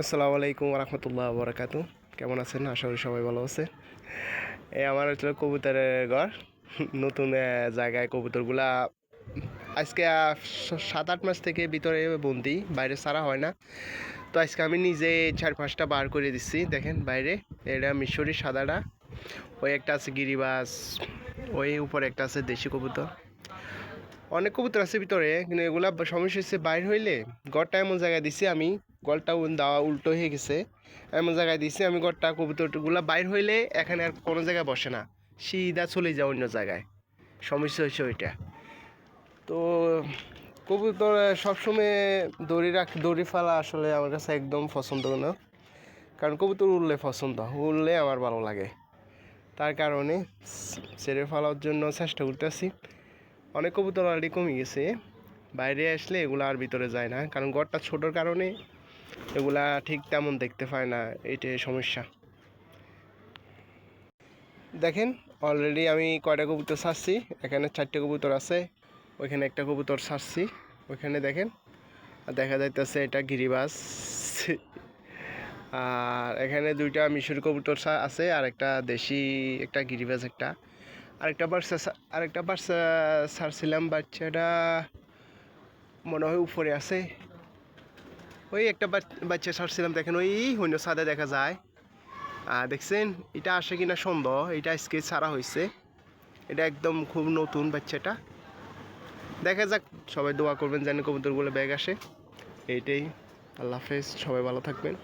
আসসালামু আলাইকুম রহমতুল্লাহ বরকাতু। কেমন আছেন? আশা করি সবাই ভালো আছে। এই আমার হচ্ছে কবুতরের ঘর। নতুন জায়গায় কবুতরগুলা আজকে 7-8 মাস থেকে ভিতরে বন্দি, বাইরে ছাড়া হয় না। তো আজকে আমি নিজে 4-5টা বার করে দিচ্ছি। দেখেন বাইরে, এটা মিশরি সাদাটা, ওই একটা আছে গিরিবাস, ওই উপরে একটা আছে দেশি কবুতর। অনেক কবুতর আছে ভিতরে, কিন্তু এগুলা সমস্যা হচ্ছে বাইর হইলে ঘরটা এমন জায়গায় দিছি আমি, ঘরটা দেওয়া উল্টো হয়ে গেছে। এমন জায়গায় দিছি আমি ঘরটা, কবুতরগুলা বাইর হইলে এখানে আর কোনো জায়গায় বসে না, সিধা চলে যায় অন্য জায়গায়। সমস্যা হচ্ছে ওইটা। তো কবুতর সবসময় দড়ি ফেলা আসলে আমার কাছে একদম পছন্দ না, কারণ কবুতর উড়লে পছন্দ, উড়লে আমার ভালো লাগে। তার কারণে ছেড়ে ফেলার জন্য চেষ্টা করতেছি। অনেক কবুতর অলরেডি কমে গেছে, বাইরে আসলে এগুলো আর ভিতরে যায় না, কারণ ঘরটা ছোটোর কারণে এগুলা ঠিক তেমন দেখতে পায় না, এইটাই সমস্যা। দেখেন অলরেডি আমি কয়টা কবুতর ছাড়ছি, এখানে 4টে কবুতর আছে, ওইখানে একটা কবুতর ছাড়ছি, ওইখানে দেখেন দেখা যাইতেছে এটা গিরিবাস। আর এখানে 2টা মিশর কবুতর আছে, আর একটা দেশি, একটা গিরিবাস, আরেকটা বাচ্চা ছাড়ছিলাম। বাচ্চাটা মনে হয় উপরে আছে, ওই একটা বাচ্চা ছাড়ছিলাম। দেখেন ওই হইন ছাদে দেখা যায়, দেখছেন? এটা আসে কিনা সন্দেহ, এটা আজকে ছাড়া হয়েছে, এটা একদম খুব নতুন বাচ্চাটা। দেখা যাক, সবাই দোয়া করবেন যেন কবুতরগুলো ব্যাগ আসে। এইটাই। আল্লাহ হাফেজ, সবাই ভালো থাকবেন।